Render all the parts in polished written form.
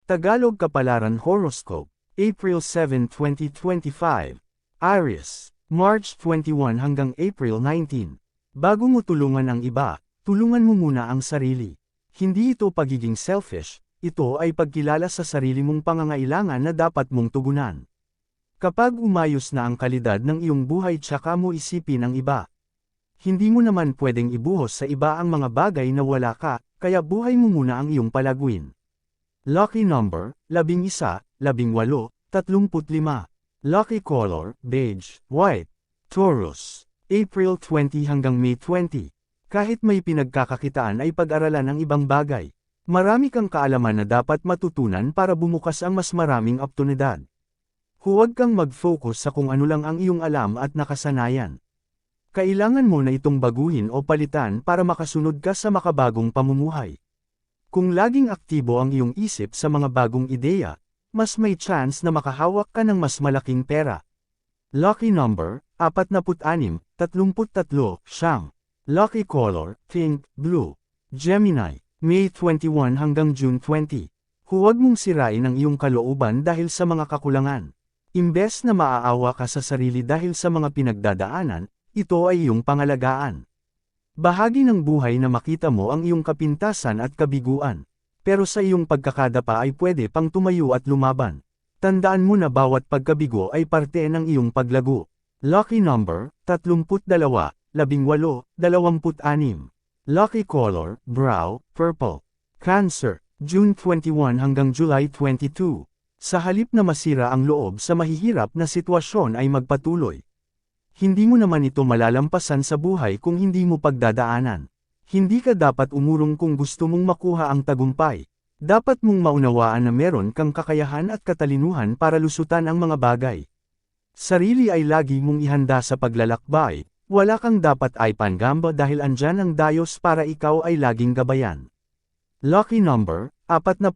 Tagalog Kapalaran Horoscope, April 7, 2025. Aries, March 21 hanggang April 19. Bago mo tulungan ang iba, tulungan mo muna ang sarili. Hindi ito pagiging selfish, ito ay pagkilala sa sarili mong pangangailangan na dapat mong tugunan. Kapag umayos na ang kalidad ng iyong buhay tsaka mo isipin ang iba. Hindi mo naman pwedeng ibuhos sa iba ang mga bagay na wala ka, kaya buhay mo muna ang iyong palaguin. Lucky number, 11, 18, 35. Lucky color, beige, white. Taurus, April 20 hanggang May 20. Kahit may pinagkakakitaan ay pag-aralan ang ibang bagay. Marami kang kaalaman na dapat matutunan para bumukas ang mas maraming oportunidad. Huwag kang mag-focus sa kung ano lang ang iyong alam at nakasanayan. Kailangan mo na itong baguhin o palitan para makasunod ka sa makabagong pamumuhay. Kung laging aktibo ang iyong isip sa mga bagong ideya, mas may chance na makahawak ka ng mas malaking pera. Lucky number, 46, 33, siyam. Lucky color, pink, blue. Gemini, May 21 hanggang June 20. Huwag mong sirain ang iyong kalooban dahil sa mga kakulangan. Imbes na maaawa ka sa sarili dahil sa mga pinagdadaanan, ito ay iyong pangalagaan. Bahagi ng buhay na makita mo ang iyong kapintasan at kabiguan. Pero sa iyong pagkakadapa ay pwede pang tumayo at lumaban. Tandaan mo na bawat pagkabigo ay parte ng iyong paglago. Lucky number, 32, 18, 26. Lucky color, brown, purple. Cancer, June 21 hanggang July 22. Sa halip na masira ang loob sa mahihirap na sitwasyon ay magpatuloy. Hindi mo naman ito malalampasan sa buhay kung hindi mo pagdadaanan. Hindi ka dapat umurong kung gusto mong makuha ang tagumpay. Dapat mong maunawaan na meron kang kakayahan at katalinuhan para lusutan ang mga bagay. Sarili ay lagi mong ihanda sa paglalakbay. Wala kang dapat ay panggamba dahil andyan ang Diyos para ikaw ay laging gabayan. Lucky number, 48,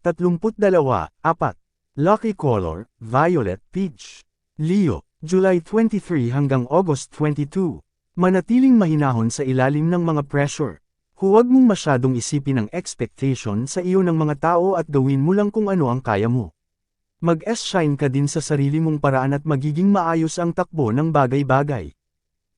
32, 4. Lucky color, violet, peach. Leo, July 23 hanggang August 22. Manatiling mahinahon sa ilalim ng mga pressure. Huwag mong masyadong isipin ang expectation sa iyo ng mga tao at gawin mo lang kung ano ang kaya mo. Mag-shine ka din sa sarili mong paraan at magiging maayos ang takbo ng bagay-bagay.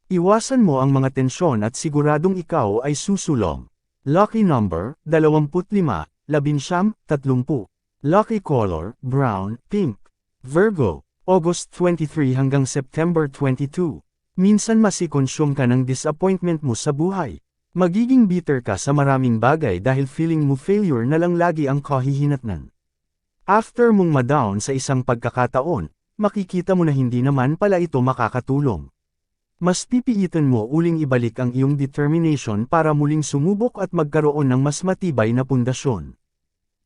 Iwasan mo ang mga tensyon at siguradong ikaw ay susulong. Lucky number, 25, 11, 30. Lucky color, brown, pink. Virgo, August 23 hanggang September 22. Minsan masikonsume ka ng disappointment mo sa buhay. Magiging bitter ka sa maraming bagay dahil feeling mo failure na lang lagi ang kahihinatnan. After mong madown sa isang pagkakataon, makikita mo na hindi naman pala ito makakatulong. Mas pipilitan mo uling ibalik ang iyong determination para muling sumubok at magkaroon ng mas matibay na pundasyon.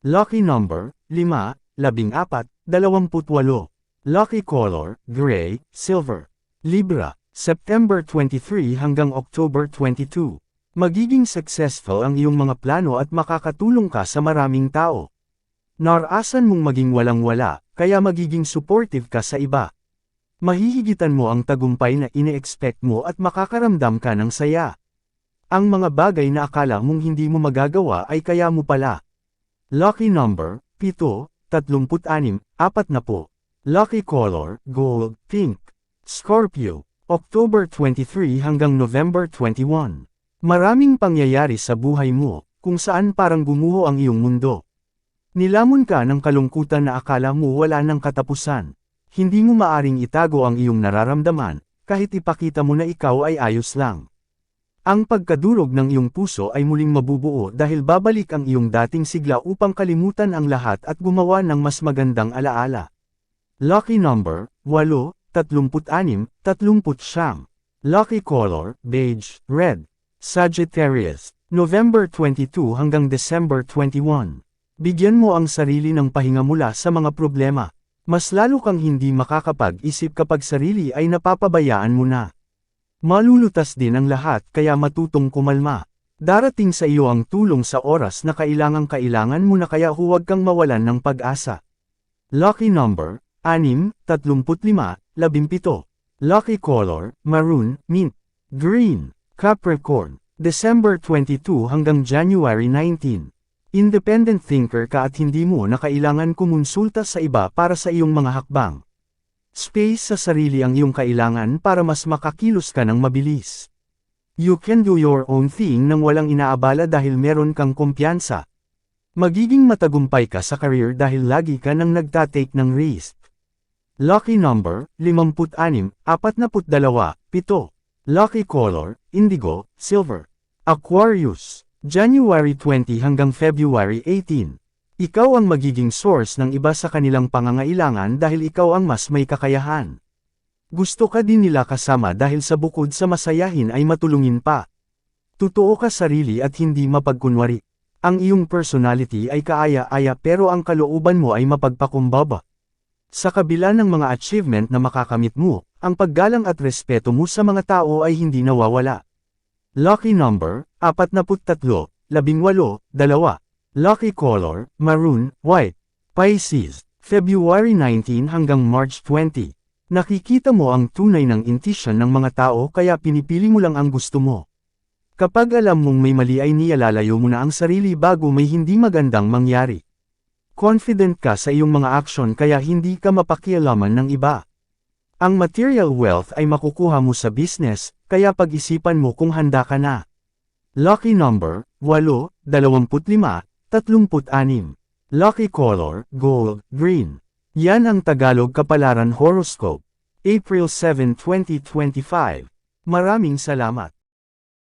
Lucky number, 5, 14, 28. Lucky color, gray, silver. Libra, September 23 hanggang October 22. Magiging successful ang iyong mga plano at makakatulong ka sa maraming tao. Narasan mong maging walang-wala, kaya magiging supportive ka sa iba. Mahihigitan mo ang tagumpay na ine-expect mo at makakaramdam ka ng saya. Ang mga bagay na akala mong hindi mo magagawa ay kaya mo pala. Lucky number, 7, 36, 40. Lucky color, gold, pink. Scorpio, October 23 hanggang November 21. Maraming pangyayari sa buhay mo, kung saan parang gumuho ang iyong mundo. Nilamon ka ng kalungkutan na akala mo wala ng katapusan. Hindi mo maaring itago ang iyong nararamdaman, kahit ipakita mo na ikaw ay ayos lang. Ang pagkadurog ng iyong puso ay muling mabubuo dahil babalik ang iyong dating sigla upang kalimutan ang lahat at gumawa ng mas magandang alaala. Lucky number, 8, 36, 39. Lucky color, beige, red. Sagittarius, November 22 hanggang December 21. Bigyan mo ang sarili ng pahinga mula sa mga problema. Mas lalo kang hindi makakapag-isip kapag sarili ay napapabayaan mo na. Malulutas din ang lahat kaya matutong kumalma. Darating sa iyo ang tulong sa oras na kailangan mo na kaya huwag kang mawalan ng pag-asa. Lucky number, 6, 35, 17. Lucky color, maroon, mint. Green. Capricorn, December 22 hanggang January 19. Independent thinker ka at hindi mo na kailangan kumonsulta sa iba para sa iyong mga hakbang. Space sa sarili ang iyong kailangan para mas makakilos ka ng mabilis. You can do your own thing nang walang inaabala dahil meron kang kumpiyansa. Magiging matagumpay ka sa career dahil lagi ka nang nagtatake ng risk. Lucky number, 56, 42, 7. Lucky color, indigo, silver. Aquarius, January 20 hanggang February 18. Ikaw ang magiging source ng iba sa kanilang pangangailangan dahil ikaw ang mas may kakayahan. Gusto ka din nila kasama dahil sa bukod sa masayahin ay matulungin pa. Totoo ka sarili at hindi mapagkunwari. Ang iyong personality ay kaaya-aya pero ang kalooban mo ay mapagpakumbaba. Sa kabila ng mga achievement na makakamit mo, ang paggalang at respeto mo sa mga tao ay hindi nawawala. Lucky number, 43, 18, 2. Lucky color, maroon, white. Pisces, February 19 hanggang March 20. Nakikita mo ang tunay ng intisyon ng mga tao kaya pinipili mo lang ang gusto mo. Kapag alam mong may mali ay nilalalayo mo na ang sarili bago may hindi magandang mangyari. Confident ka sa iyong mga aksyon kaya hindi ka mapakialaman ng iba. Ang material wealth ay makukuha mo sa business, kaya pag-isipan mo kung handa ka na. Lucky number, 8, 25, 36. Lucky color, gold, green. Yan ang Tagalog Kapalaran Horoscope. April 7, 2025. Maraming salamat.